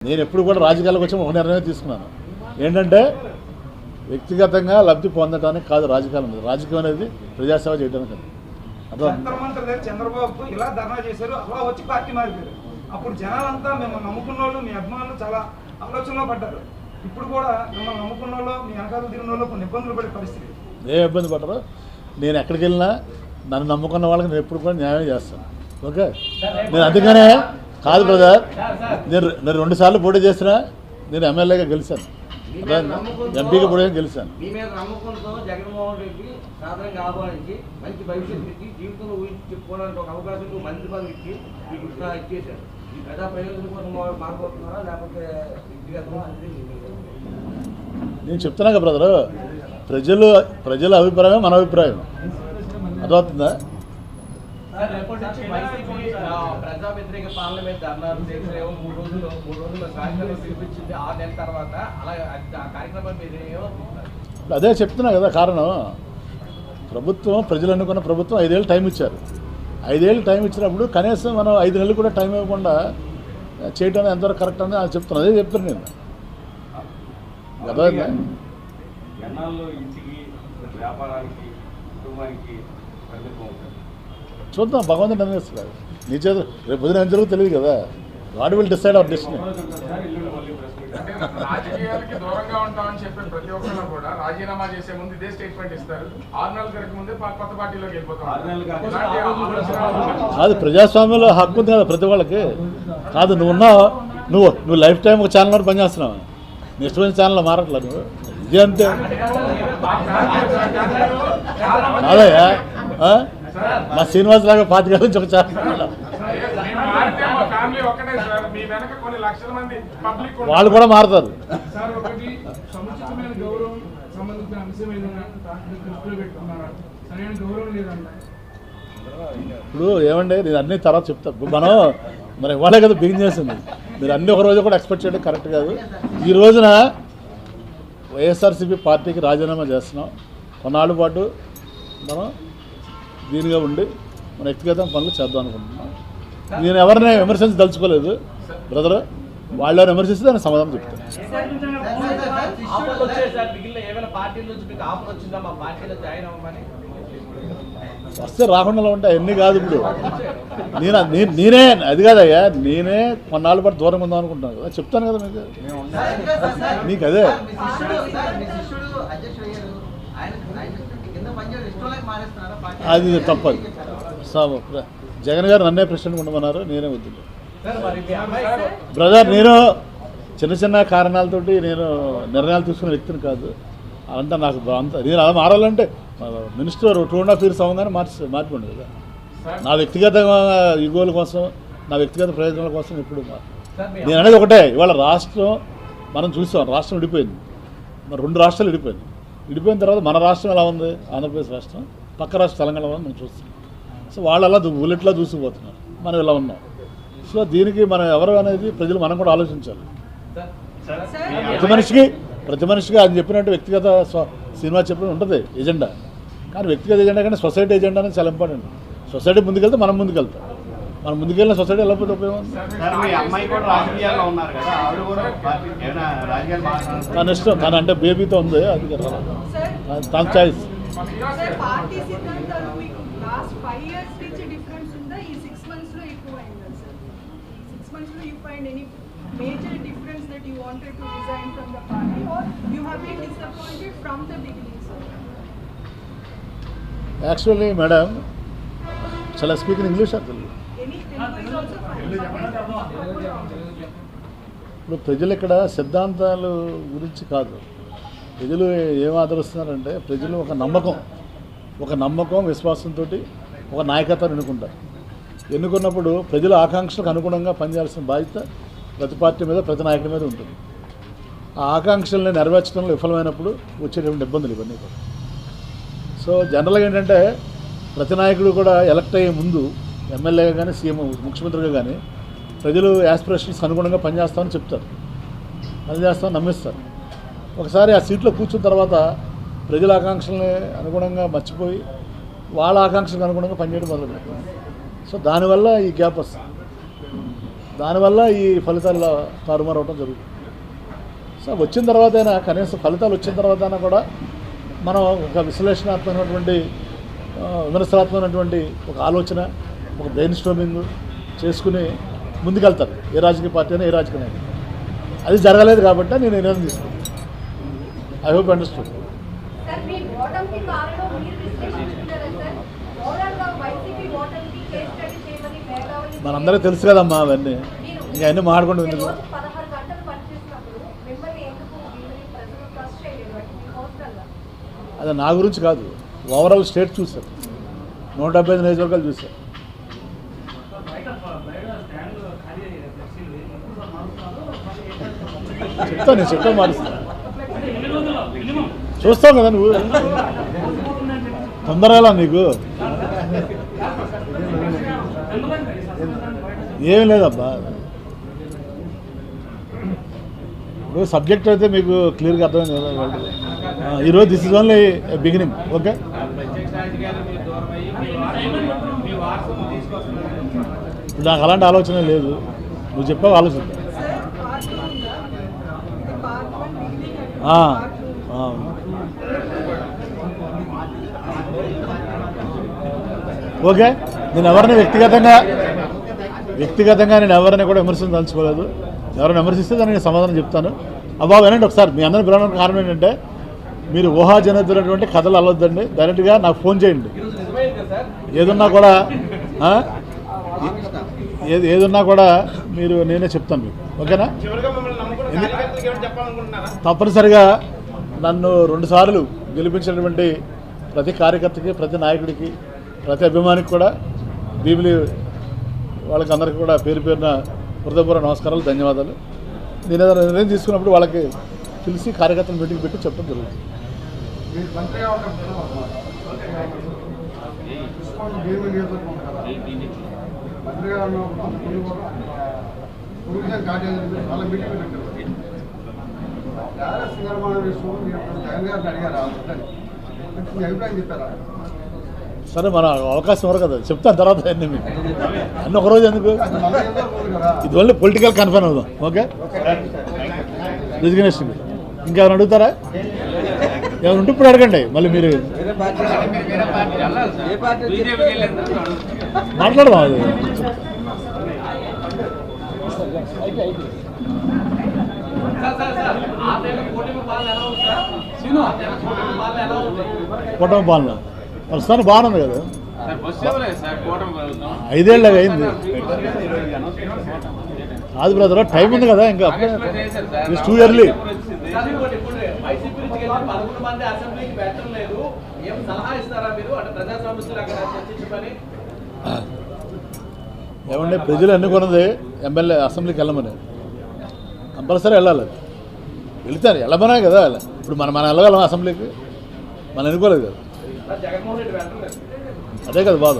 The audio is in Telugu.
నేను ఎప్పుడు కూడా రాజకీయాలకు వచ్చి ఒక నిర్ణయం తీసుకున్నాను ఏంటంటే వ్యక్తిగతంగా లబ్ధి పొందడానికి కాదు రాజకీయం రాజకీయం అనేది ప్రజాసేవ చేయడానికి చంద్రబాబు ఇలా ధర్నా చేశారు అలా వచ్చి పార్టీ మారిపోయారు అప్పుడు జనాలంతా మిమ్మల్ని నమ్ముకున్న వాళ్ళు మీ అభిమానులు చాలా ఆలోచనలో పడ్డారు ఇప్పుడు కూడా మిమ్మల్ని నమ్ముకున్న వాళ్ళు మీ వెనకాల తిరిగిన వాళ్ళు కొన్ని ఇబ్బందులు పడే పరిస్థితి ఏ ఇబ్బంది పడరు నేను ఎక్కడికి వెళ్ళినా నన్ను నమ్ముకున్న వాళ్ళకి నేను ఎప్పుడు కూడా న్యాయం చేస్తాను ఓకే నేను అందుకనే కాదు బ్రదర్ నేను 2 సార్లు పోటీ చేసినా నేను ఎమ్మెల్యేగా గెలిచాను ఎంపీగా కూడా గెలిచాను జగన్మోహన్ రెడ్డి సాధారణంగా ఆహ్వానించి మంచి భవిష్యత్తు ఇచ్చి జీవితంలో ఊహించి చెప్పుకోవడానికి ఒక అవకాశం మంచి పనులు ఇచ్చి మీకు ఇచ్చేశారు ఈ ప్రజా ప్రయోజనం కోసం మారిపోతున్నారా లేకపోతే నేను చెప్తున్నా కదా బ్రదర్ ప్రజల అభిప్రాయం మన అభిప్రాయం అర్థమవుతుందా ప్రజా వ్యతిరేక పాలన మీద ధర్నాలు చేసేమో 3 రోజులు కార్యక్రమం పిలిపించింది 6 నెలల తర్వాత అలా కార్యక్రమం మీద అదే చెప్తున్నా కదా కారణం ప్రభుత్వం ప్రజలు అనుకున్న ప్రభుత్వం 5 ఏళ్ళు టైం ఇచ్చారు 5 ఏళ్ళు టైం ఇచ్చినప్పుడు కనీసం మనం 5 నెలలు కూడా టైం ఇవ్వకుండా చేయటం ఎంతవరకు కరెక్ట్ అని అది చెప్తున్నాను అదే చెప్తాను నేను అదే చూద్దాం భగవంతుడు నిర్ణయిస్తున్నాడు నీ చేత రేపు పొద్దున ఏం జరుగుతుందో తెలియదు కదా God will decide our destiny రాజకీయాలకి దూరంగా ఉంటామని చెప్పే ప్రతి ఒక్కరు కూడా రాజీనామా చేసే ముందు ఇదే స్టేట్మెంట్ ఇస్తారు 6 నెలల వరకు ముందే కొత్త పార్టీలోకి వెళ్ళిపోతాం కాదు ప్రజాస్వామ్యంలో హక్కు ఉంది కదా ప్రతి వాళ్ళకి కాదు నువ్వు లైఫ్ టైం ఒక ఛానల్ పనిచేస్తున్నావు నీ ఇష్టమైన ఛానల్ మారట్లేదు నువ్వు ఇది అంతే అదయ్యా మా శ్రీనివాస్ లాగా 5 నుంచి ఒక ఛానల్ వాళ్ళు కూడా మారుతారు ఇప్పుడు ఏమండి నేను అన్ని తర్వాత చెప్తాను మరి ఇవాళే కదా బిగిన్ చేసింది మీరు అన్ని ఒక రోజు కూడా ఎక్స్పెక్ట్ చేయడం కరెక్ట్ కాదు ఈ రోజున వైఎస్ఆర్సీపీ పార్టీకి రాజీనామా చేస్తున్నాం కొన్నాళ్ళ పాటు మనం దీనిగా ఉండి మన వ్యక్తిగత పనులు చేద్దాం అనుకుంటున్నాం నేను ఎవరిని విమర్శించదలుచుకోలేదు బ్రదర్ వాళ్ళు విమర్శిస్తే దానికి సమాధానం చెప్తాను వస్తే రాకుండా ఉంటాయి అన్నీ కాదు ఇప్పుడు నేనే అది కాదయ్యా నేనే కొన్నాళ్ళ పాటు దూరంగా ఉందాం అనుకుంటున్నాను కదా చెప్తాను కదా మీకు అదే అది తప్పదు జగన్ గారు నన్నే ప్రెసిడెంట్ ఉండమన్నారు నేనే వద్దు బ్రదర్ నేను చిన్న కారణాలతోటి నేను నిర్ణయాలు తీసుకునే వ్యక్తిని కాదు అంతా నాకు నేను అలా మారాలంటే మినిస్టర్ 2.5 years అవ్వగానే మార్చిపోండి కదా నా వ్యక్తిగత యుగోల కోసం నా వ్యక్తిగత ప్రయోజనాల కోసం ఎప్పుడు నేను అనేది ఒకటే ఇవాళ రాష్ట్రం మనం చూసాం రాష్ట్రం విడిపోయింది మరి 2 రాష్ట్రాలు విడిపోయిన తర్వాత మన రాష్ట్రం ఎలా ఉంది ఆంధ్రప్రదేశ్ రాష్ట్రం పక్క రాష్ట్రం తెలంగాణ మనం చూస్తున్నాం సో వాళ్ళు అలా బుల్లెట్లా దూసుకుపోతున్నారు మనం ఇలా ఉన్నాం సో దీనికి మనం ఎవరు అనేది ప్రజలు మనం కూడా ఆలోచించాలి ప్రతి మనిషికి ఆయన చెప్పినట్టు వ్యక్తిగత సినిమా చెప్పిన ఉంటుంది ఎజెండా కానీ వ్యక్తిగత ఎజెండా కానీ సొసైటీ ఎజెండా అనేది చాలా ఇంపార్టెంట్ సొసైటీ ముందుకెళ్తే మనం ముందుకెళ్తాం మనం ముందుకెళ్ళిన సొసైటీ ఎలా పోతే ఉపయోగం తన ఇష్టం తను అంటే బేబీతో ఉంది అది తన choice major difference that you wanted to resign from the party or you have been disappointed from the beginning sir? Actually madam, shall I speak in English or Telugu is also fine. ఇప్పుడు ప్రజలు ఇక్కడ సిద్ధాంతాలు గురించి కాదు ప్రజలు ఏం ఆదరిస్తున్నారంటే ప్రజలు ఒక నమ్మకం విశ్వాసంతో ఒక నాయకత్వాన్ని ఎన్నుకున్నప్పుడు ప్రజల ఆకాంక్షలకు అనుగుణంగా పనిచేయాల్సిన బాధ్యత ప్రతి పార్టీ మీద ప్రతి నాయకుడి మీద ఉంటుంది ఆ ఆకాంక్షల్ని నెరవేర్చడంలో విఫలమైనప్పుడు వచ్చేటువంటి ఇబ్బందులు ఇవన్నీ కూడా సో జనరల్గా ఏంటంటే ప్రతి నాయకుడు కూడా ఎలక్ట్ అయ్యే ముందు ఎమ్మెల్యేగా కానీ సీఎం ముఖ్యమంత్రిగా కానీ ప్రజలు యాస్పిరేషన్స్కి అనుగుణంగా పనిచేస్తామని చెప్తారు పనిచేస్తామని నమ్మిస్తారు ఒకసారి ఆ సీట్లో కూర్చున్న తర్వాత ప్రజల ఆకాంక్షల్ని అనుగుణంగా మర్చిపోయి వాళ్ళ ఆకాంక్షలకు అనుగుణంగా పనిచేయడం మొదలుపెట్టారు సో దానివల్ల ఈ గ్యాప్ వస్తుంది దానివల్ల ఈ ఫలితాలు తారుమారు అవడం జరుగుతుంది. సో వచ్చిన తర్వాత అయినా కనీసం ఫలితాలు వచ్చిన తర్వాత అయినా కూడా మనం ఒక విశ్లేషణాత్మకమైనటువంటి విమర్శనాత్మకమైనటువంటి ఒక ఆలోచన, ఒక బ్రెయిన్ స్ట్రోమింగ్ చేసుకుని ముందుకెళ్తారు ఏ రాజకీయ పార్టీ అయినా, ఏ రాజకీయ నాయకుడు. అది జరగలేదు కాబట్టి నేను నిర్ణయం తీసుకున్నాను. I hope understood. సార్ మీ ఓటమికి కారణం మీరు విశ్లేషించుకున్నారా సార్? ఓవరాల్గా వైసీపీ ఓటమికి కేస్ స్టడీ చేయమని మేధావులు మనందరికీ తెలుసు కదమ్మా అవన్నీ, ఇంకా అన్నీ మాట్లాడుకుంటూ మీరు ఎందుకు. రోజు 16 గంటలు పనిచేసినప్పుడు మిమ్మల్ని ఎందుకు మిమ్మల్ని ప్రజలు ట్రస్ట్ చేయలేదు అంటే మీ పర్సనల్గా? అది నా గురించి కాదు, ఓవరాల్ స్టేట్ చూశారు, 175 నియోజకవర్గాలు చూశారు. నేను చెప్తాను మారుస్తాను, చూస్తావు కదా నువ్వు, తొందరగా నీకు ఏం లేదబ్బా. ఇప్పుడు సబ్జెక్ట్ అయితే మీకు క్లియర్గా అర్థమైంది కదా. ఈరోజు this is only beginning. Okay, ఇప్పుడు నాకు అలాంటి ఆలోచన లేదు, నువ్వు చెప్పావు ఆలోచిద్దాం. ఓకే, నేను ఎవరిని వ్యక్తిగతంగా నేను ఎవరిని కూడా విమర్శించదలుచుకోలేదు. ఎవరైనా విమర్శిస్తే దాన్ని నేను సమాధానం చెప్తాను. అబ్బా వినండి ఒకసారి, మీ అందరిని పిలవడానికి కారణం ఏంటంటే మీరు ఊహాజనితమైనటువంటి కథలు అలవద్దండి, డైరెక్ట్గా నాకు ఫోన్ చేయండి. ఏదున్నా కూడా మీరు నేనే చెప్తాను మీకు. ఓకేనా? తప్పనిసరిగా నన్ను 2 సార్లు గెలిపించినటువంటి ప్రతి కార్యకర్తకి, ప్రతి నాయకుడికి, ప్రతి అభిమానికి కూడా భీమిలి వాళ్ళకి అందరికీ కూడా పేరు పేరున హృదయపూర్వక నమస్కారాలు, ధన్యవాదాలు. నేను ఏదైనా నిర్ణయం తీసుకున్నప్పుడు వాళ్ళకి పిలిచి కార్యకర్తలు మీటింగ్ పెట్టి చెప్పడం జరుగుతుంది. సరే, మన అవకాశం ఇవ్వరు కదా, చెప్తాను తర్వాత అన్నీ మీకు. అన్నీ ఒకరోజు ఎందుకు, ఇది ఓన్లీ పొలిటికల్ కన్ఫర్మ్ అవుదాం. ఓకే, రిజిగ్నేషన్ ఇంకేమైనా అడుగుతారా? ఏమైనా ఉంటే ఇప్పుడు అడగండి, మళ్ళీ మీరు మాట్లాడదాం. అది కూటమి పాలన ప్రస్తుతానికి బాగుంది కదా, 5 ఏళ్ళు అయింది. కాదు బ్రదర్, టైం ఉంది కదా, ఇంకా ఇట్స్ టూ ఎర్లీ. ఏమంటే ప్రజలు ఎన్నుకున్నది ఎమ్మెల్యే అసెంబ్లీకి వెళ్ళమని, కంపల్సరీ వెళ్ళాలి. వెళితే వెళ్ళమనే కదా. ఇప్పుడు మనం వెళ్ళగలం అసెంబ్లీకి, మనం ఎన్నుకోలేదు కదా, అదే కదా బాధ.